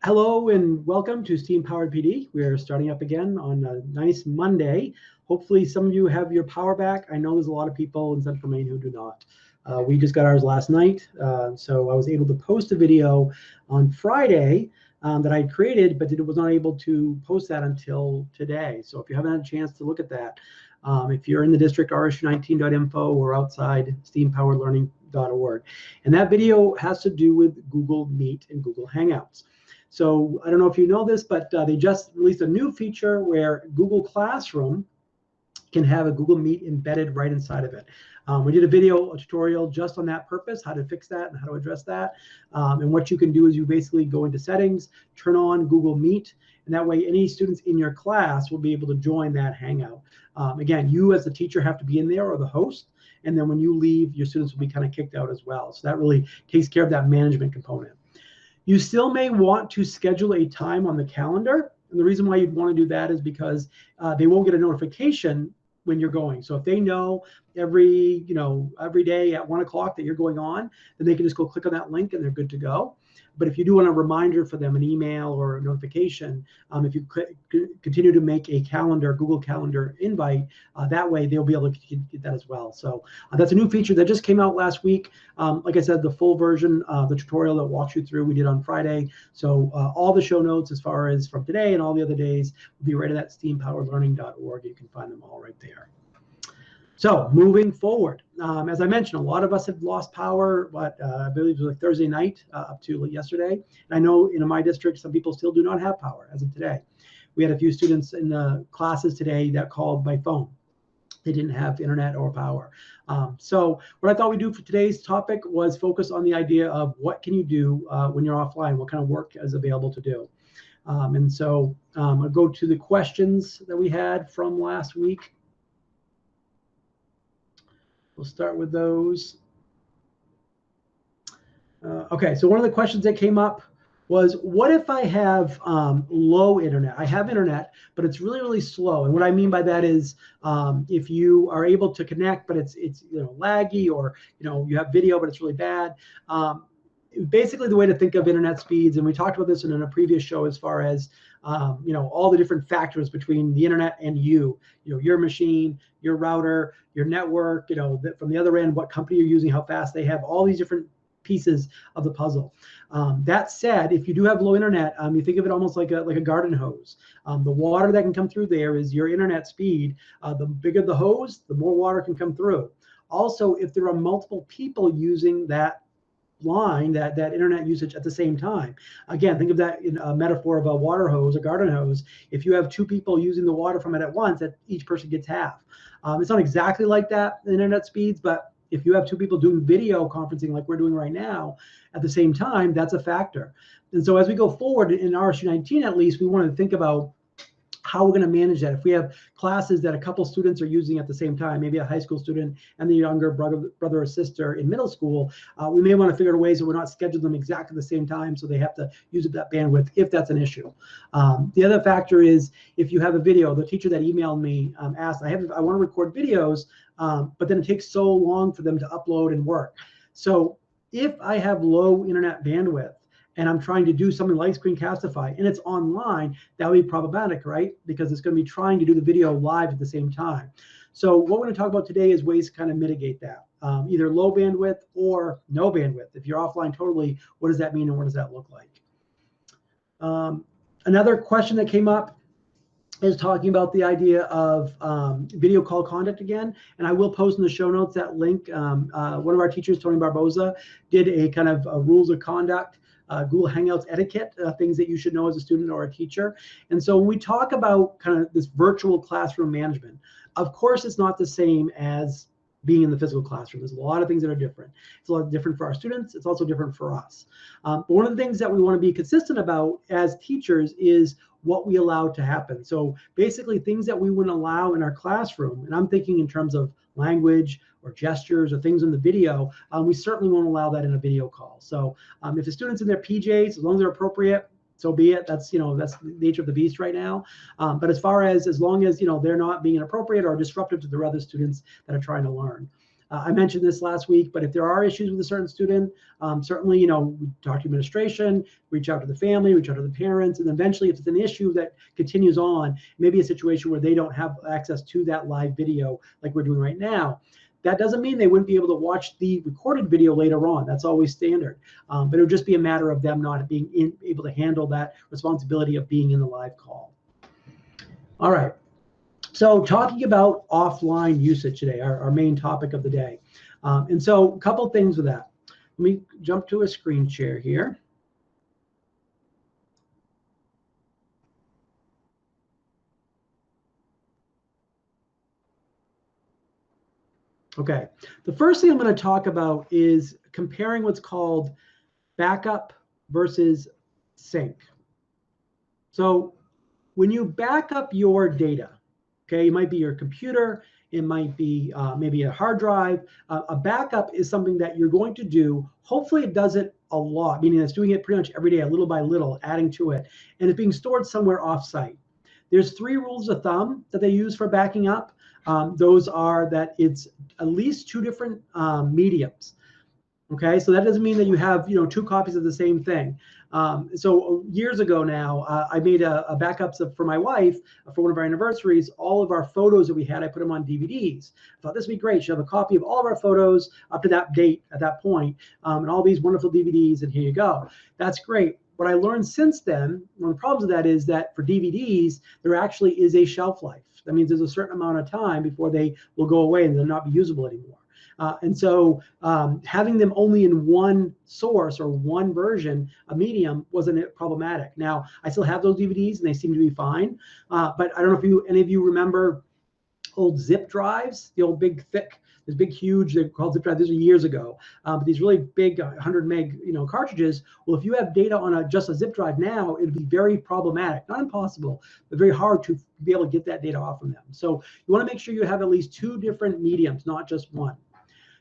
Hello and welcome to Steam Powered PD. We are starting up again on a nice Monday. Hopefully some of you have your power back. I know there's a lot of people in Central Maine who do not. We just got ours last night, so I was able to post a video on Friday that I created, but it was not able to post that until today. So if you haven't had a chance to look at that, if you're in the district, rsu19.info or outside, steampoweredlearning.org. And that video has to do with Google Meet and Google Hangouts. So I don't know if you know this, but they just released a new feature where Google Classroom can have a Google Meet embedded right inside of it. We did a tutorial just on that purpose, how to fix that and how to address that. And what you can do is you basically go into settings, turn on Google Meet, and that way any students in your class will be able to join that Hangout. Again, you as the teacher have to be in there or the host, and then when you leave, your students will be kind of kicked out as well. So that really takes care of that management component. You still may want to schedule a time on the calendar. And the reason why you'd want to do that is because they won't get a notification when you're going. So if they know every day at 1 o'clock that you're going on, then they can just go click on that link and they're good to go. But if you do want a reminder for them, an email or a notification, if you continue to make a Google Calendar invite, that way they'll be able to get that as well. So that's a new feature that just came out last week. Like I said, the full version, the tutorial that walks you through, we did on Friday. So all the show notes as far as from today and all the other days will be right at that steampoweredlearning.org. You can find them all right there. So moving forward, as I mentioned, a lot of us have lost power, but I believe it was like Thursday night up to yesterday. And I know in my district, some people still do not have power as of today. We had a few students in the classes today that called by phone. They didn't have internet or power. So what I thought we'd do for today's topic was focus on the idea of what can you do when you're offline, what kind of work is available to do. And so I'll go to the questions that we had from last week. We'll start with those. Okay, so one of the questions that came up was, what if I have low internet? I have internet, but it's really, really slow. And what I mean by that is if you are able to connect, but it's laggy, or you have video, but it's really bad. Basically, the way to think of internet speeds, and we talked about this in a previous show as far as all the different factors between the internet and your machine, your router, your network, from the other end, what company you're using, how fast they have, all these different pieces of the puzzle. That said, if you do have low internet, you think of it almost like a garden hose. The water that can come through there is your internet speed. The bigger the hose, the more water can come through. Also, if there are multiple people using that line, that internet usage at the same time. Again, think of that in a metaphor of a water hose, a garden hose. If you have two people using the water from it at once, that each person gets half. It's not exactly like that in internet speeds, but if you have two people doing video conferencing like we're doing right now at the same time, that's a factor. And so as we go forward in RSU 19, at least, we want to think about how we're going to manage that. If we have classes that a couple students are using at the same time, maybe a high school student and the younger brother or sister in middle school, we may want to figure out ways that we're not scheduling them exactly the same time, so they have to use up that bandwidth if that's an issue. The other factor is if you have a video. The teacher that emailed me asked, I want to record videos, but then it takes so long for them to upload and work. So if I have low internet bandwidth, and I'm trying to do something like Screencastify, and it's online, that would be problematic, right? Because it's going to be trying to do the video live at the same time. So what we're going to talk about today is ways to kind of mitigate that, either low bandwidth or no bandwidth. If you're offline totally, what does that mean and what does that look like? Another question that came up is talking about the idea of video call conduct again. And I will post in the show notes that link. One of our teachers, Tony Barboza, did a kind of rules of conduct, Google Hangouts etiquette, things that you should know as a student or a teacher. And so when we talk about kind of this virtual classroom management, of course, it's not the same as being in the physical classroom. There's a lot of things that are different. It's a lot different for our students. It's also different for us. But one of the things that we want to be consistent about as teachers is what we allow to happen. So basically things that we wouldn't allow in our classroom, and I'm thinking in terms of language or gestures or things in the video, we certainly won't allow that in a video call. So if the student's in their PJs, as long as they're appropriate, so be it. That's that's the nature of the beast right now. But as long as they're not being inappropriate or disruptive to the other students that are trying to learn. I mentioned this last week, but if there are issues with a certain student, certainly, we talk to administration, reach out to the family, reach out to the parents, and eventually if it's an issue that continues on, maybe a situation where they don't have access to that live video like we're doing right now. That doesn't mean they wouldn't be able to watch the recorded video later on. That's always standard. But it would just be a matter of them not being able to handle that responsibility of being in the live call. All right. So talking about offline usage today, our main topic of the day. And so a couple things with that. Let me jump to a screen share here. Okay, the first thing I'm going to talk about is comparing what's called backup versus sync. So when you back up your data, okay, it might be your computer, it might be maybe a hard drive. A backup is something that you're going to do. Hopefully it does it a lot, meaning it's doing it pretty much every day, little by little, adding to it, and it's being stored somewhere off-site. There's 3 rules of thumb that they use for backing up. Those are that it's at least 2 different mediums. Okay, so that doesn't mean that you have 2 copies of the same thing. So years ago now, I made a backups for my wife for one of our anniversaries. All of our photos that we had, I put them on DVDs. I thought this would be great. She'll have a copy of all of our photos up to that date at that point, and all these wonderful DVDs, and here you go. That's great. What I learned since then, one of the problems with that is that for DVDs, there actually is a shelf life. That means there's a certain amount of time before they will go away and they'll not be usable anymore. And so having them only in one source or one version, a medium, wasn't problematic. Now, I still have those DVDs and they seem to be fine. But I don't know if any of you remember old zip drives, the old big, thick, this big, huge, they're called zip drives. These are years ago. But these really big 100 meg, cartridges. Well, if you have data on just a zip drive now, it'd be very problematic. Not impossible, but very hard to be able to get that data off from them. So you want to make sure you have at least 2 different mediums, not just one.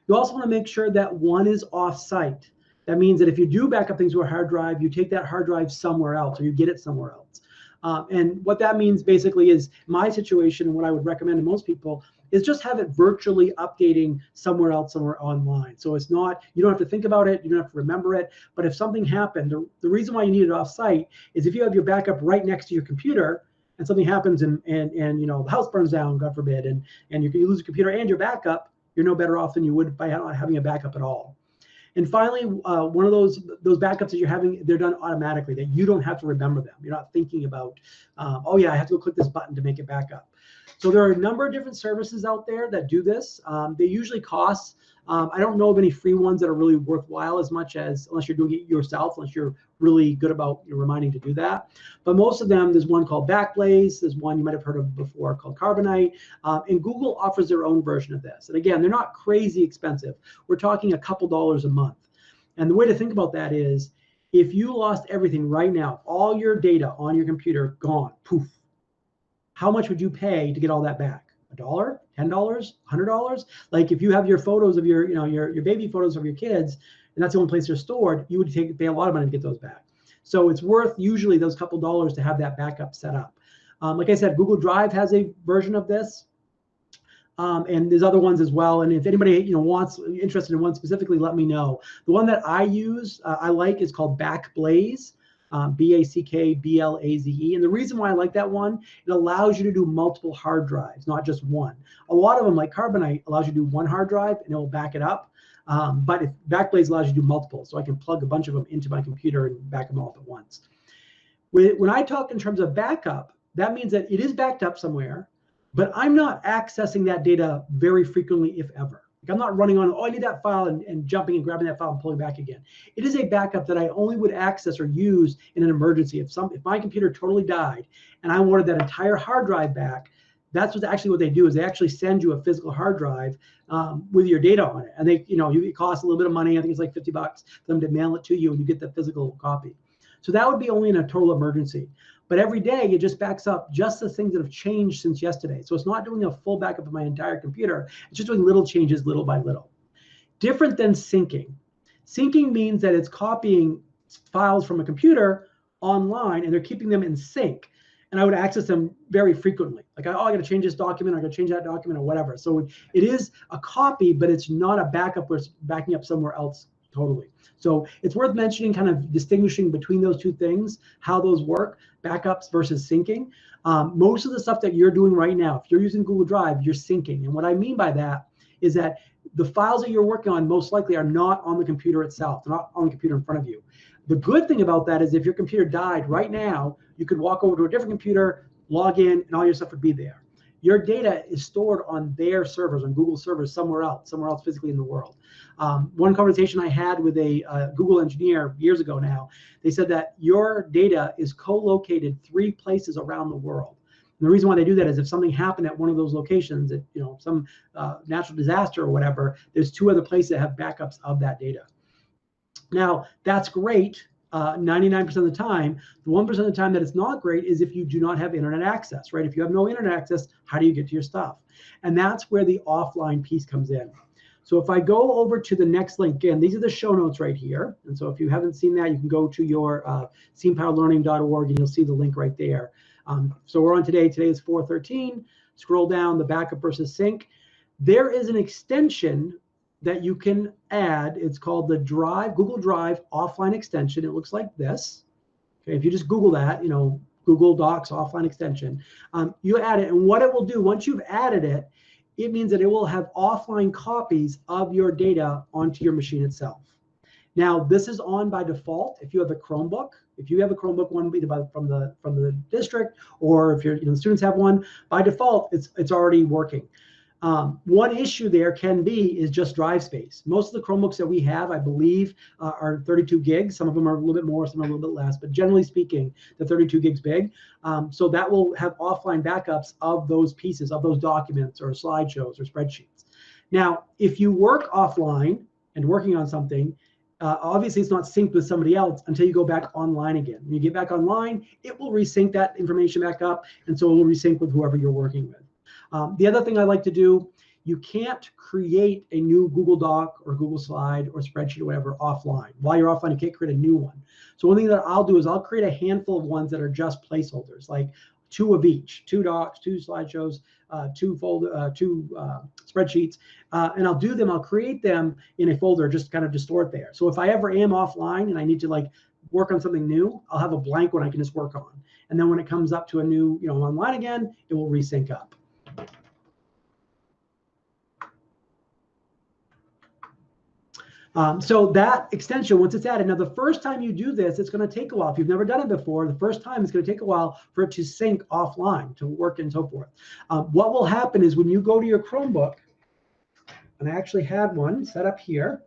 You also want to make sure that one is off-site. That means that if you do back up things to a hard drive, you take that hard drive somewhere else or you get it somewhere else. And what that means basically is my situation, and what I would recommend to most people is just have it virtually updating somewhere else, somewhere online. So it's not, you don't have to think about it, you don't have to remember it, but if something happened, the reason why you need it off-site is if you have your backup right next to your computer and something happens and the house burns down, God forbid, and you lose your computer and your backup, you're no better off than you would by not having a backup at all. And finally, one of those backups that you're having, they're done automatically, that you don't have to remember them. You're not thinking about, oh yeah, I have to go click this button to make it back up. So there are a number of different services out there that do this. They usually cost, I don't know of any free ones that are really worthwhile as much as, unless you're doing it yourself, unless you're really good about reminding to do that. But most of them, there's one called Backblaze, there's one you might have heard of before called Carbonite, and Google offers their own version of this. And again, they're not crazy expensive. We're talking a couple dollars a month. And the way to think about that is, if you lost everything right now, all your data on your computer gone, poof, how much would you pay to get all that back? $1, $10, $100? Like if you have your photos of your baby photos of your kids, and that's the only place they're stored, you would pay a lot of money to get those back. So it's worth usually those couple dollars to have that backup set up. Like I said, Google Drive has a version of this, and there's other ones as well. And if anybody interested in one specifically, let me know. The one that I use, I like, is called Backblaze. Backblaze. And the reason why I like that one, it allows you to do multiple hard drives, not just one. A lot of them, like Carbonite, allows you to do one hard drive and it will back it up. But if Backblaze allows you to do multiple, so I can plug a bunch of them into my computer and back them all up at once. When I talk in terms of backup, that means that it is backed up somewhere, but I'm not accessing that data very frequently, if ever. Like I'm not running on, oh, I need that file and jumping and grabbing that file and pulling back again. It is a backup that I only would access or use in an emergency. If my computer totally died and I wanted that entire hard drive back, that's what they do is they actually send you a physical hard drive with your data on it. And it costs a little bit of money. I think it's like $50 for them to mail it to you and you get the physical copy. So that would be only in a total emergency. But every day it just backs up just the things that have changed since yesterday. So it's not doing a full backup of my entire computer. It's just doing little changes little by little. Different than syncing. Syncing means that it's copying files from a computer online and they're keeping them in sync. and I would access them very frequently. Like, oh, I got to change this document, I got to change that document, or whatever. So it is a copy, but it's not a backup where it's backing up somewhere else totally. So it's worth mentioning, kind of distinguishing between those two things, how those work, backups versus syncing. Most of the stuff that you're doing right now, if you're using Google Drive, you're syncing. And what I mean by that is that the files that you're working on most likely are not on the computer itself. They're not on the computer in front of you. The good thing about that is if your computer died right now, you could walk over to a different computer, log in, and all your stuff would be there. Your data is stored on their servers, on Google servers, somewhere else physically in the world. One conversation I had with a Google engineer years ago now, they said that your data is co-located 3 places around the world. And the reason why they do that is if something happened at one of those locations, some natural disaster or whatever, there's 2 other places that have backups of that data. Now, that's great 99% of the time. The 1% of the time that it's not great is if you do not have internet access, right? If you have no internet access, how do you get to your stuff? And that's where the offline piece comes in. So if I go over to the next link, again, these are the show notes right here. And so if you haven't seen that, you can go to your steampoweredlearning.org and you'll see the link right there. So we're on today. Today is 4/13. Scroll down, the backup versus sync. There is an extension that you can add. It's called the Google Drive offline extension. It looks like this. Okay, if you just Google that, Google Docs offline extension, you add it, and what it will do once you've added it, it means that it will have offline copies of your data onto your machine itself. Now, this is on by default if you have a Chromebook. If you have a Chromebook, one either from the district, or if the students have one, by default it's already working. One issue there can be is just drive space. Most of the Chromebooks that we have, I believe, are 32 gigs. Some of them are a little bit more, some are a little bit less, but generally speaking, the 32 gigs big. So that will have offline backups of those pieces, of those documents or slideshows or spreadsheets. Now, if you work offline and working on something, obviously it's not synced with somebody else until you go back online again. When you get back online, it will resync that information back up, and so it will resync with whoever you're working with. The other thing I like to do, you can't create a new Google Doc or Google Slide or spreadsheet or whatever offline. While you're offline, you can't create a new one. So one thing that I'll do is I'll create a handful of ones that are just placeholders, like 2 of each, 2 docs, 2 slideshows, 2 spreadsheets, and I'll create them in a folder just kind of to store it there. So if I ever am offline and I need to work on something new, I'll have a blank one I can just work on. And then when it comes up to a new, online again, it will resync up. So that extension, once it's added, now the first time you do this, it's going to take a while. If you've never done it before, the first time it's going to take a while for it to sync offline, to work and so forth. What will happen is when you go to your Chromebook, and I actually had one set up here.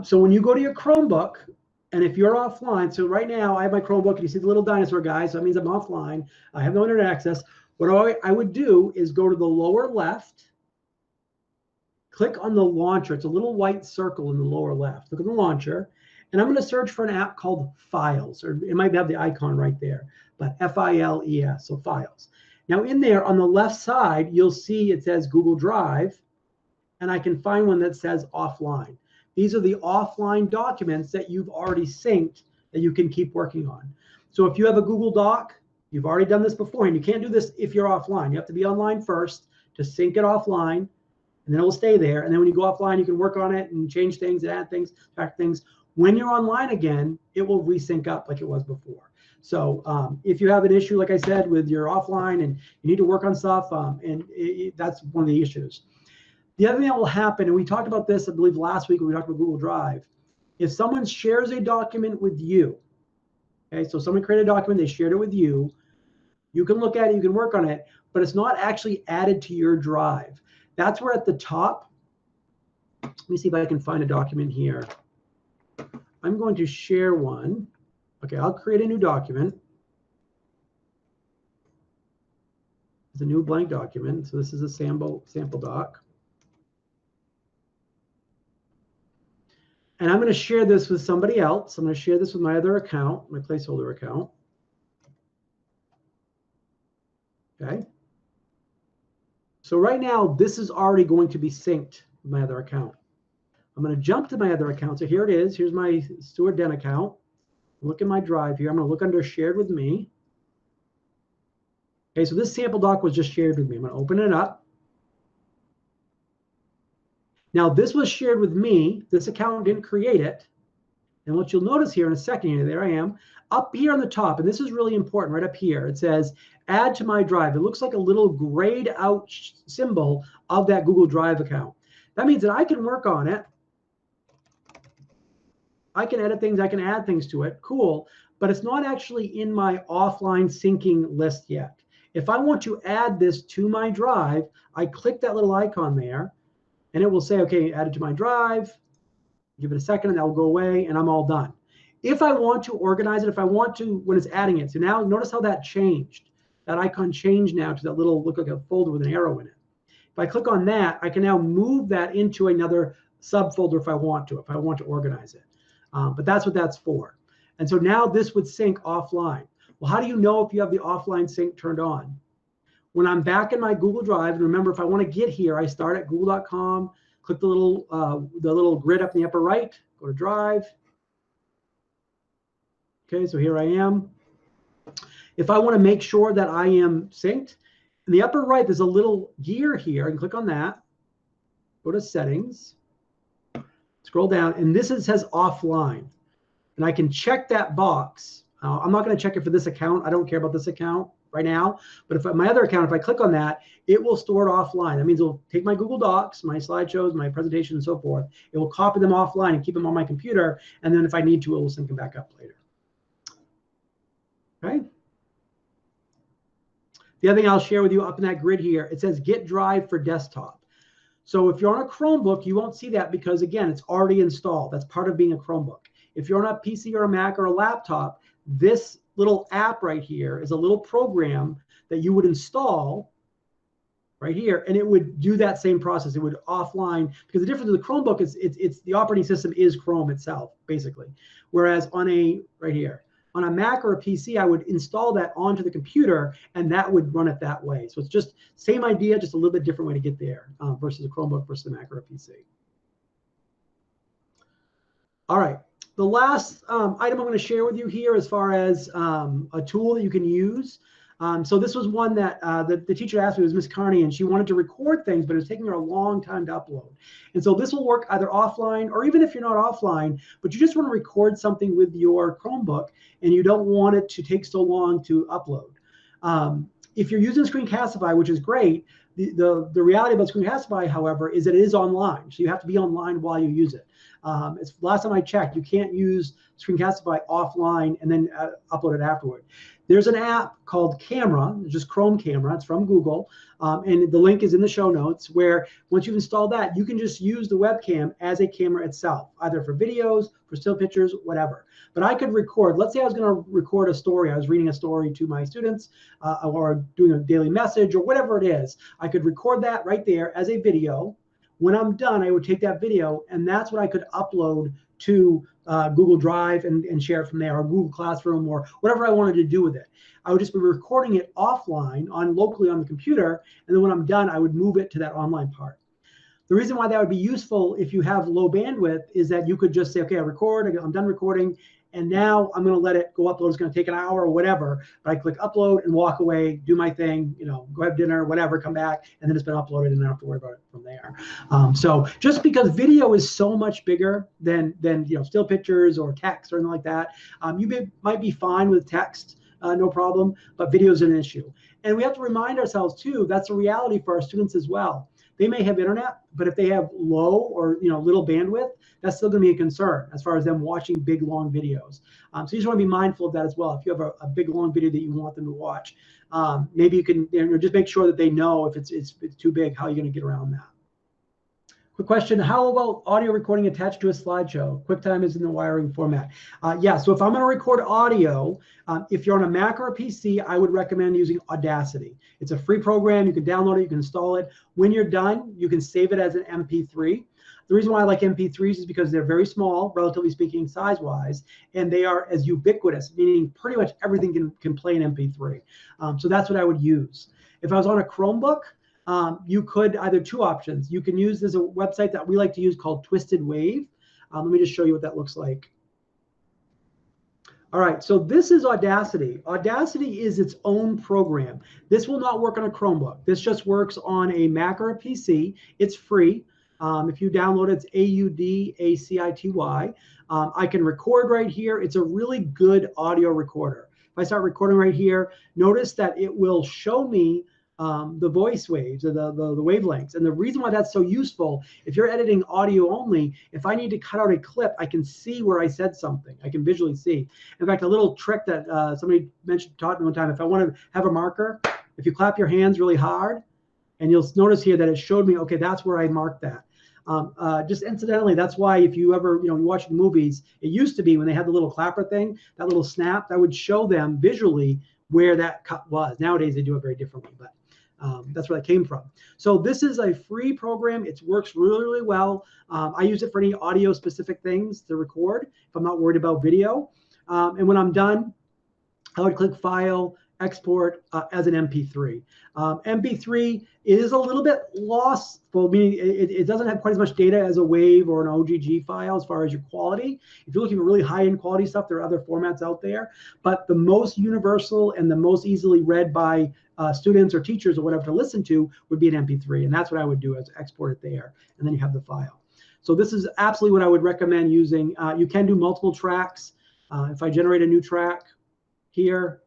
So when you go to your Chromebook, and if you're offline, so right now I have my Chromebook, and you see the little dinosaur guy, so that means I'm offline. I have no internet access. What I would do is go to the lower left, click on the launcher. It's a little white circle in the lower left. Look at the launcher, and I'm going to search for an app called Files, or it might have the icon right there, but F-I-L-E-S, so Files. Now in there on the left side, you'll see it says Google Drive, and I can find one that says offline. These are the offline documents that you've already synced that you can keep working on. So if you have a Google Doc, you've already done this before, and you can't do this if you're offline. You have to be online first to sync it offline, and then it will stay there. And then when you go offline, you can work on it and change things and add things, subtract things. When you're online again, it will resync up like it was before. So if you have an issue, like I said, with your offline and you need to work on stuff, that's one of the issues. The other thing that will happen, and we talked about this, I believe, last week when we talked about Google Drive, if someone shares a document with you, okay, so someone created a document, they shared it with you, you can look at it, you can work on it, but it's not actually added to your drive. That's where at the top, let me see if I can find a document here. I'm going to share one. Okay, I'll create a new document. It's a new blank document. So this is a sample doc. And I'm going to share this with somebody else. I'm going to share this with my other account, my placeholder account. Okay. So right now, this is already going to be synced with my other account. I'm going to jump to my other account. So here it is. Here's my Stuart Den account. Look in my drive here. I'm going to look under shared with me. Okay, so this sample doc was just shared with me. I'm going to open it up. Now, this was shared with me. This account didn't create it. And what you'll notice here in a second, here, there I am, up here on the top, and this is really important, right up here, it says, add to my drive. It looks like a little grayed out symbol of that Google Drive account. That means that I can work on it. I can edit things, I can add things to it, cool, but it's not actually in my offline syncing list yet. If I want to add this to my drive, I click that little icon there, and it will say, okay, add it to my drive. Give it a second and that will go away and I'm all done. If I want to organize it, if I want to, when it's adding it, so now notice how that changed. That icon changed now to that little, look like a folder with an arrow in it. If I click on that, I can now move that into another subfolder if I want to organize it. But that's what that's for. And so now this would sync offline. Well, how do you know if you have the offline sync turned on? When I'm back in my Google Drive, and remember, if I want to get here, I start at google.com, click the little grid up in the upper right, go to Drive. Okay, so here I am. If I want to make sure that I am synced, in the upper right, there's a little gear here. I can click on that, go to Settings, scroll down, and this says Offline. And I can check that box. I'm not going to check it for this account. I don't care about this account right now. But if my other account, if I click on that, it will store it offline. That means it'll take my Google Docs, my slideshows, my presentation, and so forth. It will copy them offline and keep them on my computer. And then if I need to, it will sync them back up later. Okay. The other thing I'll share with you up in that grid here, it says Get Drive for Desktop. So if you're on a Chromebook, you won't see that because, again, it's already installed. That's part of being a Chromebook. If you're on a PC or a Mac or a laptop, this little app right here is a little program that you would install right here, and it would do that same process. It would offline, because the difference with the Chromebook is it's the operating system is Chrome itself, basically. Whereas on right here, on a Mac or a PC, I would install that onto the computer, and that would run it that way. So it's just same idea, just a little bit different way to get there versus a Chromebook versus a Mac or a PC. All right. The last item I'm going to share with you here as far as a tool that you can use. So this was one that the teacher asked me, it was Miss Carney, and she wanted to record things, but it was taking her a long time to upload. And so this will work either offline, or even if you're not offline, but you just want to record something with your Chromebook and you don't want it to take so long to upload. If you're using Screencastify, which is great, the reality about Screencastify, however, is that it is online. So you have to be online while you use it. Last time I checked, you can't use Screencastify offline and then upload it afterward. There's an app called Camera, just Chrome Camera. It's from Google, and the link is in the show notes, where once you've installed that, you can just use the webcam as a camera itself, either for videos, for still pictures, whatever. But I could record, let's say I was going to record a story. I was reading a story to my students or doing a daily message or whatever it is. I could record that right there as a video. When I'm done, I would take that video, and that's what I could upload to Google Drive and share it from there, or Google Classroom, or whatever I wanted to do with it. I would just be recording it offline locally on the computer, and then when I'm done, I would move it to that online part. The reason why that would be useful if you have low bandwidth is that you could just say, okay, I'm done recording, and now I'm going to let it go upload. It's going to take an hour or whatever, but I click upload and walk away, do my thing, go have dinner, whatever, come back, and then it's been uploaded, and I don't have to worry about it from there. So just because video is so much bigger than still pictures or text or anything like that, you might be fine with text, no problem, but video is an issue. And we have to remind ourselves too, that's a reality for our students as well. They may have internet, but if they have low or little bandwidth, that's still going to be a concern as far as them watching big, long videos. So you just want to be mindful of that as well. If you have a big, long video that you want them to watch, maybe you can just make sure that they know if it's too big, how you're going to get around that. Quick question, how about audio recording attached to a slideshow? QuickTime is in the wiring format. Yeah, so if I'm going to record audio, if you're on a Mac or a PC, I would recommend using Audacity. It's a free program. You can download it, you can install it. When you're done, you can save it as an MP3. The reason why I like MP3s is because they're very small, relatively speaking, size-wise, and they are as ubiquitous, meaning pretty much everything can play an MP3. So that's what I would use. If I was on a Chromebook, you could either two options. You can use, there's a website that we like to use called Twisted Wave. Let me just show you what that looks like. All right, so this is Audacity. Audacity is its own program. This will not work on a Chromebook. This just works on a Mac or a PC. It's free. If you download it, it's Audacity. I can record right here. It's a really good audio recorder. If I start recording right here, notice that it will show me the voice waves or the wavelengths. And the reason why that's so useful, if you're editing audio only, if I need to cut out a clip, I can see where I said something. I can visually see. In fact, a little trick that somebody taught me one time, if I want to have a marker, if you clap your hands really hard, and you'll notice here that it showed me, okay, that's where I marked that. Just incidentally, that's why if you ever, you watch movies, it used to be when they had the little clapper thing, that little snap, that would show them visually where that cut was. Nowadays, they do it very differently, but that's where that came from. So this is a free program. It works really, really well. I use it for any audio specific things to record if I'm not worried about video. And when I'm done, I would click File, Export as an MP3. MP3 is a little bit lostful, meaning it doesn't have quite as much data as a WAV or an OGG file as far as your quality. If you're looking for really high-end quality stuff, there are other formats out there. But the most universal and the most easily read by students or teachers or whatever to listen to would be an MP3. And that's what I would do, is export it there. And then you have the file. So this is absolutely what I would recommend using. You can do multiple tracks. If I generate a new track here,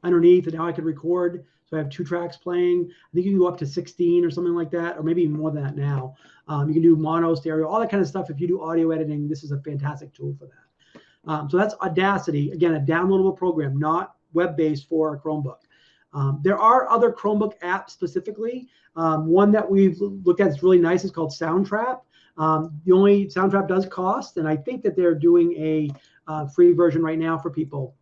underneath, and now I could record. So I have 2 tracks playing. I think you can go up to 16 or something like that, or maybe even more than that now. You can do mono, stereo, all that kind of stuff. If you do audio editing, this is a fantastic tool for that. So that's Audacity. Again, a downloadable program, not web-based for a Chromebook. There are other Chromebook apps specifically. One that we've looked at is really nice. It's called Soundtrap. The only Soundtrap does cost, and I think that they're doing a free version right now for people.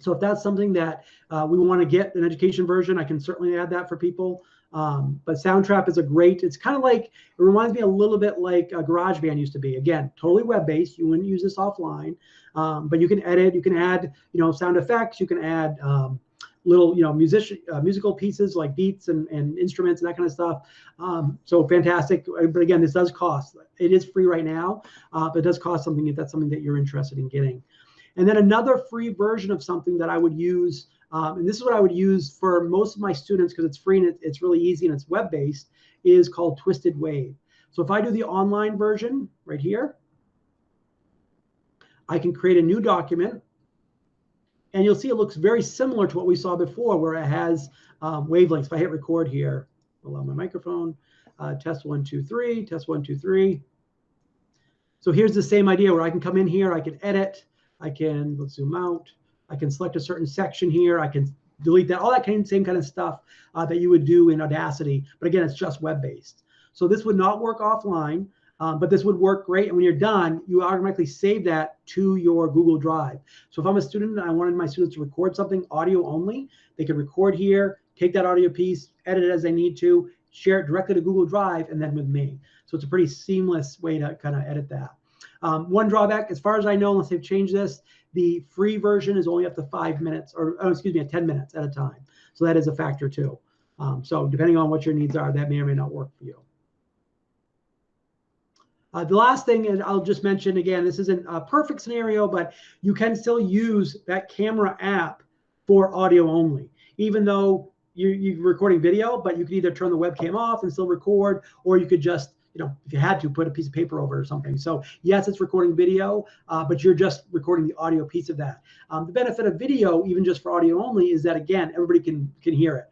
So if that's something that we want to get an education version, I can certainly add that for people. But Soundtrap is a great, it's kind of like, it reminds me a little bit like GarageBand used to be. Again, totally web-based. You wouldn't use this offline, but you can edit, you can add, sound effects, you can add little, musical pieces like beats and instruments and that kind of stuff. So fantastic. But again, this does cost. It is free right now, but it does cost something if that's something that you're interested in getting. And then another free version of something that I would use, and this is what I would use for most of my students because it's free and it's really easy and it's web-based, is called Twisted Wave. So if I do the online version right here, I can create a new document. And you'll see it looks very similar to what we saw before, where it has wavelengths. If I hit record here, allow my microphone, test 1, 2, 3, test 1, 2, 3. So here's the same idea where I can come in here, I can edit. I can, let's zoom out. I can select a certain section here. I can delete that, all that same kind of stuff that you would do in Audacity. But again, it's just web-based. So this would not work offline, but this would work great. And when you're done, you automatically save that to your Google Drive. So if I'm a student and I wanted my students to record something audio only, they could record here, take that audio piece, edit it as they need to, share it directly to Google Drive, and then with me. So it's a pretty seamless way to kind of edit that. One drawback, as far as I know, unless they've changed this, the free version is only up to 5 minutes, or 10 minutes at a time. So that is a factor too. So depending on what your needs are, that may or may not work for you. The last thing is I'll just mention again, this isn't a perfect scenario, but you can still use that camera app for audio only, even though you're recording video, but you can either turn the webcam off and still record, or you could just, if you had to, put a piece of paper over or something. So yes, it's recording video, but you're just recording the audio piece of that. The benefit of video, even just for audio only, is that, again, everybody can hear it.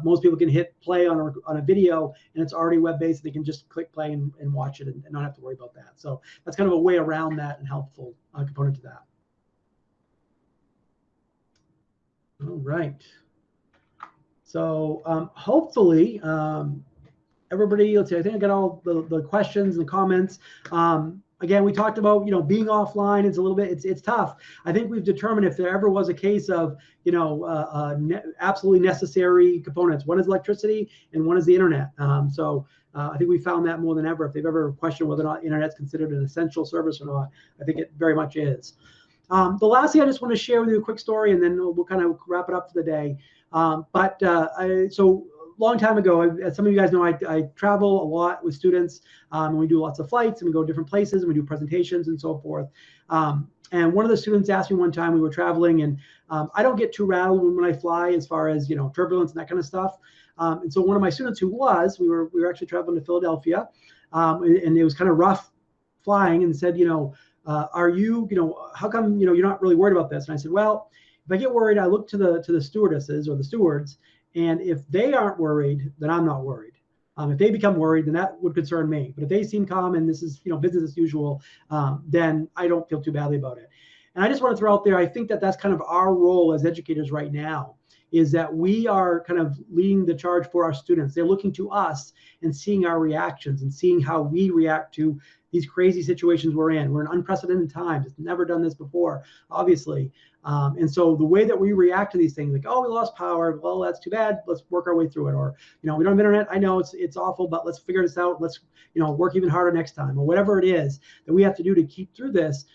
Most people can hit play on a video, and it's already web-based. They can just click play and watch it and not have to worry about that. So that's kind of a way around that and helpful component to that. All right. So hopefully, everybody, let's see, I think I got all the questions and the comments. Again, we talked about, being offline. It's a little bit, it's tough. I think we've determined if there ever was a case of, absolutely necessary components. One is electricity and one is the internet. So I think we found that more than ever. If they've ever questioned whether or not internet's considered an essential service or not, I think it very much is. The last thing I just want to share with you a quick story, and then we'll kind of wrap it up for the day. So long time ago, as some of you guys know, I travel a lot with students, and we do lots of flights, and we go to different places, and we do presentations and so forth. And one of the students asked me one time, we were traveling, and I don't get too rattled when I fly as far as, turbulence and that kind of stuff. And so one of my students we were actually traveling to Philadelphia, and it was kind of rough flying, and said, are you, how come, you're not really worried about this? And I said, well, if I get worried, I look to the stewardesses or the stewards, and if they aren't worried, then I'm not worried. If they become worried, then that would concern me. But if they seem calm and this is, business as usual, then I don't feel too badly about it. And I just want to throw out there, I think that that's kind of our role as educators right now, is that we are kind of leading the charge for our students. They're looking to us and seeing our reactions and seeing how we react to these crazy situations we're in. We're in unprecedented times. It's never done this before, obviously. And so the way that we react to these things, like, oh, we lost power. Well, that's too bad. Let's work our way through it. Or, we don't have internet. I know it's awful, but let's figure this out. Let's, work even harder next time, or whatever it is that we have to do to keep through this.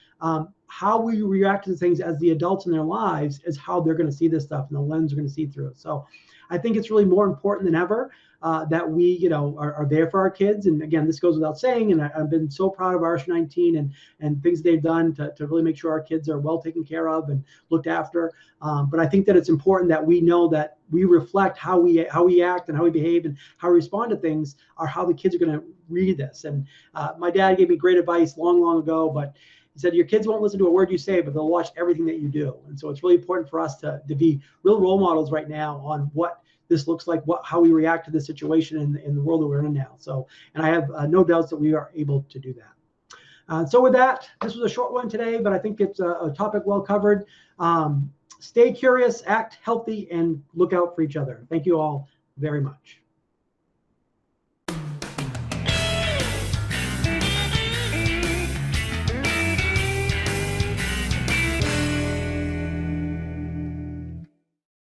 How we react to things as the adults in their lives is how they're going to see this stuff, and the lens are going to see through it. So I think it's really more important than ever that we, are there for our kids. And again, this goes without saying, and I've been so proud of RSU19 and things they've done to really make sure our kids are well taken care of and looked after. But I think that it's important that we know that we reflect how we act and how we behave and how we respond to things are how the kids are going to read this. And my dad gave me great advice long ago, but he said, your kids won't listen to a word you say, but they'll watch everything that you do. And so it's really important for us to be real role models right now on what this looks like, how we react to this situation in the world that we're in now. So, and I have no doubts that we are able to do that. So with that, this was a short one today, but I think it's a topic well covered. Stay curious, act healthy, and look out for each other. Thank you all very much.